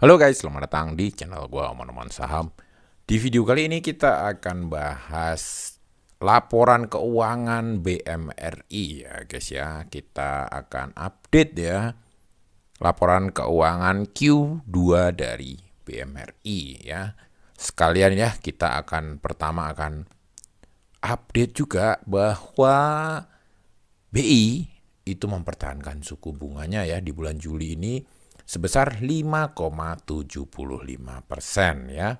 Halo guys, selamat datang di channel gua Oman-Oman Saham. Di video kali ini kita akan bahas laporan keuangan BMRI ya guys ya. Kita akan update ya laporan keuangan Q2 dari BMRI ya. Sekalian ya kita pertama akan update juga bahwa BI itu mempertahankan suku bunganya ya di bulan Juli ini sebesar 5,75% ya.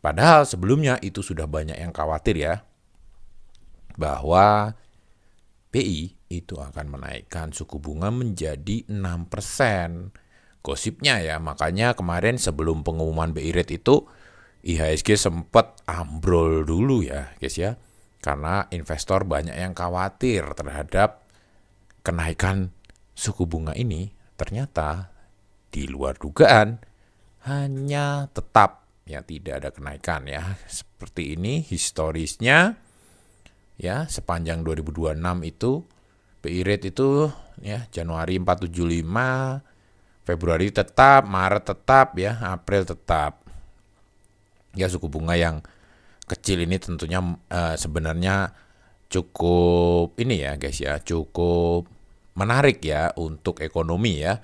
Padahal sebelumnya itu sudah banyak yang khawatir ya bahwa BI itu akan menaikkan suku bunga menjadi 6%. Gosipnya ya, makanya kemarin sebelum pengumuman BI rate itu IHSG sempat ambrol dulu ya guys ya. Karena investor banyak yang khawatir terhadap kenaikan suku bunga ini. Ternyata di luar dugaan hanya tetap ya tidak ada kenaikan ya. Seperti ini historisnya ya sepanjang 2026 itu BI rate itu ya Januari 475, Februari tetap, Maret tetap ya, April tetap. Ya suku bunga yang kecil ini tentunya sebenarnya cukup ini ya guys ya, cukup menarik ya untuk ekonomi ya.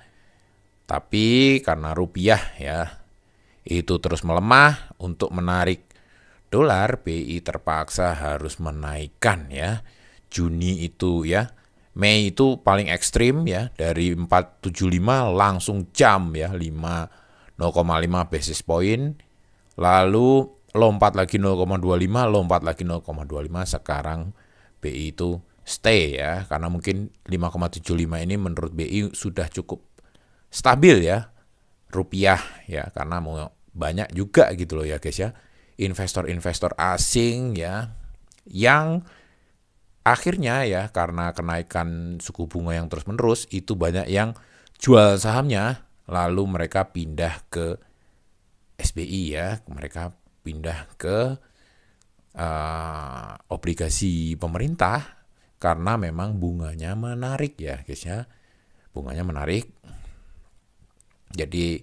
Tapi karena rupiah ya itu terus melemah, untuk menarik dolar BI terpaksa harus menaikkan ya. Juni itu ya, Mei itu paling ekstrim ya, dari 475 langsung jam ya 0,5 basis point, lalu lompat lagi 0,25, lompat lagi 0,25, sekarang BI itu stay ya, karena mungkin 5,75 ini menurut BI sudah cukup stabil ya rupiah ya, karena mau banyak juga gitu loh ya guys ya investor-investor asing ya yang akhirnya ya karena kenaikan suku bunga yang terus-menerus itu banyak yang jual sahamnya, lalu mereka pindah ke SBI ya, mereka pindah ke obligasi pemerintah karena memang bunganya menarik ya guys ya, bunganya menarik. Jadi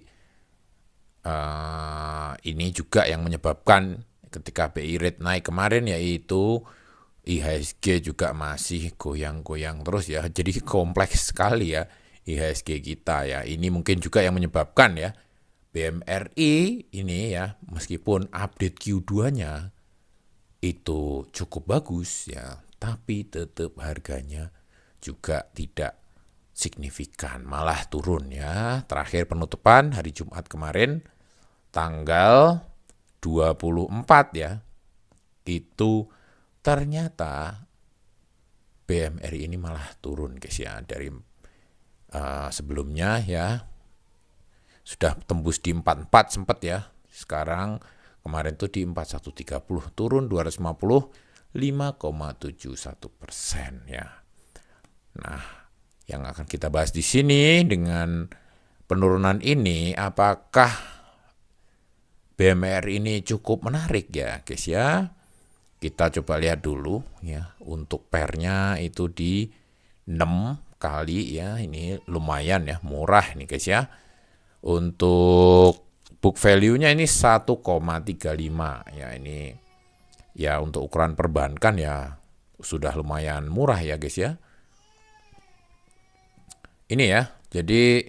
ini juga yang menyebabkan ketika BI rate naik kemarin, yaitu IHSG juga masih goyang-goyang terus ya. Jadi kompleks sekali ya IHSG kita ya. Ini mungkin juga yang menyebabkan ya BMRI ini ya, meskipun update Q2-nya itu cukup bagus ya, tapi tetap harganya juga tidak signifikan, malah turun ya. Terakhir penutupan hari Jumat kemarin tanggal 24 ya, itu ternyata BMRI ini malah turun guys ya, dari sebelumnya ya sudah tembus di 44 sempat ya, sekarang kemarin tuh di 4130, turun 250, 5,71% ya. Nah, yang akan kita bahas di sini dengan penurunan ini, apakah BMR ini cukup menarik ya guys ya. Kita coba lihat dulu ya, untuk pairnya itu di 6 kali ya, ini lumayan ya, murah nih guys ya. Untuk book value-nya ini 1,35 ya, ini ya untuk ukuran perbankan ya sudah lumayan murah ya guys ya. Ini ya, jadi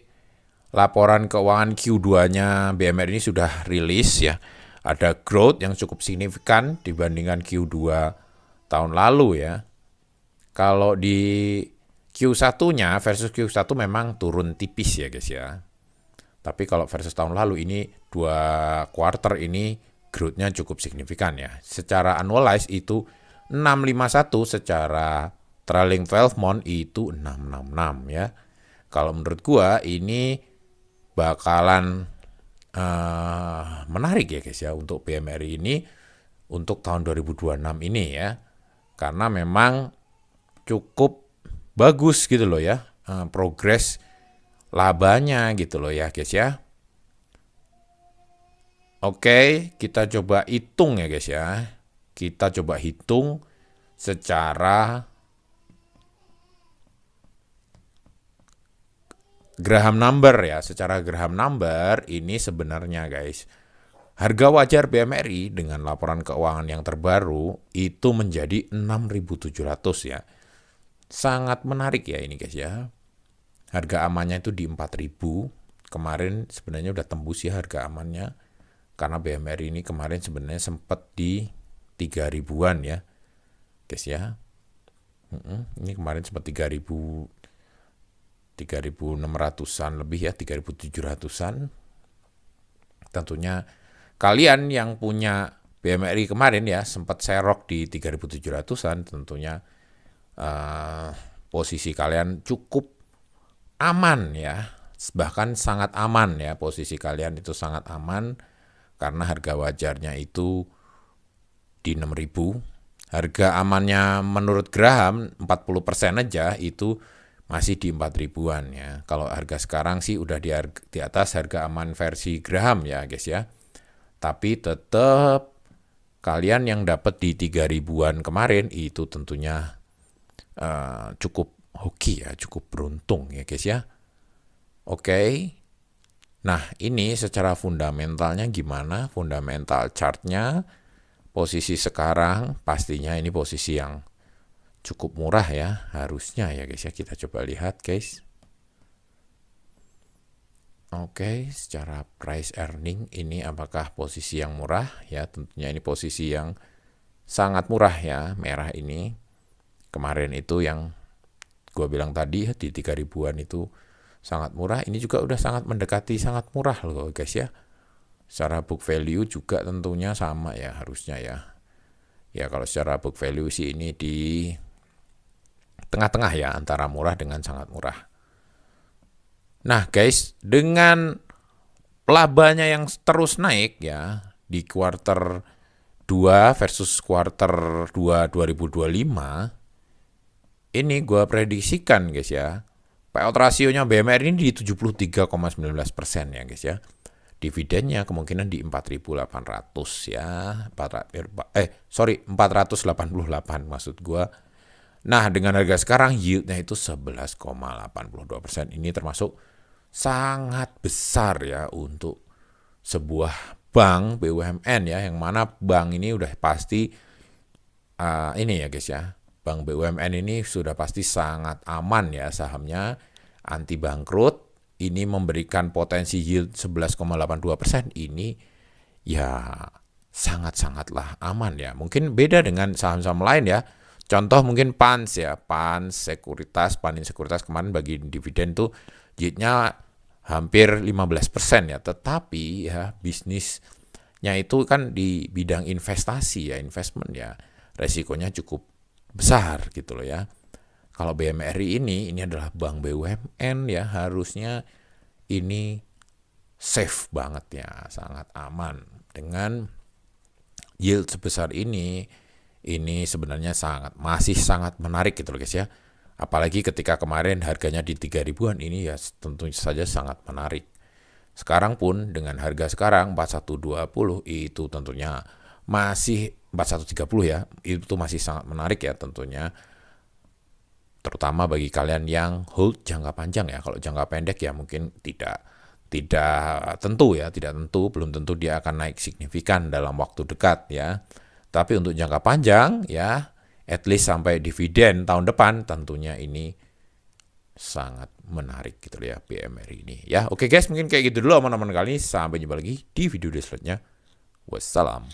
laporan keuangan Q2-nya BMR ini sudah rilis ya. Ada growth yang cukup signifikan dibandingkan Q2 tahun lalu ya. Kalau di Q1-nya versus Q1 memang turun tipis ya guys ya. Tapi kalau versus tahun lalu ini 2 quarter ini growth-nya cukup signifikan ya. Secara annualized itu 651, secara trailing 12 month itu 666 ya. Kalau menurut gua ini bakalan menarik ya guys ya untuk BMRI ini untuk tahun 2026 ini ya. Karena memang cukup bagus gitu loh ya, progres labanya gitu loh ya guys ya. Oke, kita coba hitung ya guys ya. Kita coba hitung secara Graham number ya, secara Graham number ini sebenarnya guys, harga wajar BMRI dengan laporan keuangan yang terbaru itu menjadi 6.700 ya. Sangat menarik ya ini guys ya. Harga amannya itu di 4.000. Kemarin sebenarnya udah tembus ya harga amannya. Karena BMRI ini kemarin sebenarnya sempat di 3.000-an ya. Guys ya. Ini kemarin sempat 3.600-an lebih ya, 3.700-an. Tentunya kalian yang punya BMRI kemarin ya sempat serok di 3.700-an, tentunya posisi kalian cukup aman ya. Bahkan sangat aman ya, posisi kalian itu sangat aman karena harga wajarnya itu di 6.000. Harga amannya menurut Graham 40% aja itu masih di 4.000-an ya. Kalau harga sekarang sih udah di atas harga aman versi Graham ya guys ya. Tapi tetap kalian yang dapat di 3.000-an kemarin itu tentunya cukup hoki ya, cukup beruntung ya guys ya. Oke. Nah ini secara fundamentalnya gimana? Fundamental chartnya, posisi sekarang pastinya ini posisi yang cukup murah ya, harusnya ya guys ya. Kita coba lihat guys. Oke, secara price earning ini apakah posisi yang murah ya? Tentunya ini posisi yang sangat murah ya, merah ini. Kemarin itu yang gue bilang tadi di 3.000-an itu sangat murah, ini juga udah sangat mendekati sangat murah loh guys ya. Secara book value juga tentunya sama ya harusnya ya. Ya kalau secara book value sih ini di tengah-tengah ya, antara murah dengan sangat murah. Nah guys, dengan labanya yang terus naik ya di kuarter 2 versus kuarter 2 2025, ini gue prediksikan guys ya, payout rasionya BMR ini di 73,19% ya guys ya. Dividennya kemungkinan di 4.800 ya, 488 maksud gue. Nah dengan harga sekarang yieldnya itu 11,82%, ini termasuk sangat besar ya untuk sebuah bank BUMN ya, yang mana bank ini udah pasti ini ya guys ya, bank BUMN ini sudah pasti sangat aman ya sahamnya, anti bangkrut. Ini memberikan potensi yield 11,82%, ini ya sangat-sangatlah aman ya. Mungkin beda dengan saham-saham lain ya. Contoh mungkin PANS ya, PANS Sekuritas, Panin Sekuritas kemarin bagi dividen tuh yieldnya hampir 15% ya. Tetapi ya bisnisnya itu kan di bidang investasi ya, investment ya. Resikonya cukup besar gitu loh ya. Kalau BMRI ini adalah bank BUMN ya, harusnya ini safe banget ya, sangat aman. Dengan yield sebesar ini sebenarnya masih sangat menarik gitu loh guys ya. Apalagi ketika kemarin harganya di 3.000-an, ini ya tentu saja sangat menarik. Sekarang pun dengan harga sekarang 4120 itu tentunya masih 4130 ya, itu masih sangat menarik ya tentunya. Terutama bagi kalian yang hold jangka panjang ya. Kalau jangka pendek ya mungkin tidak tentu ya, belum tentu dia akan naik signifikan dalam waktu dekat ya. Tapi untuk jangka panjang ya, at least sampai dividen tahun depan, tentunya ini sangat menarik gitu ya BMRI ini ya. Oke guys, mungkin kayak gitu dulu teman-teman kali ini. Sampai jumpa lagi di video selanjutnya. Wassalam.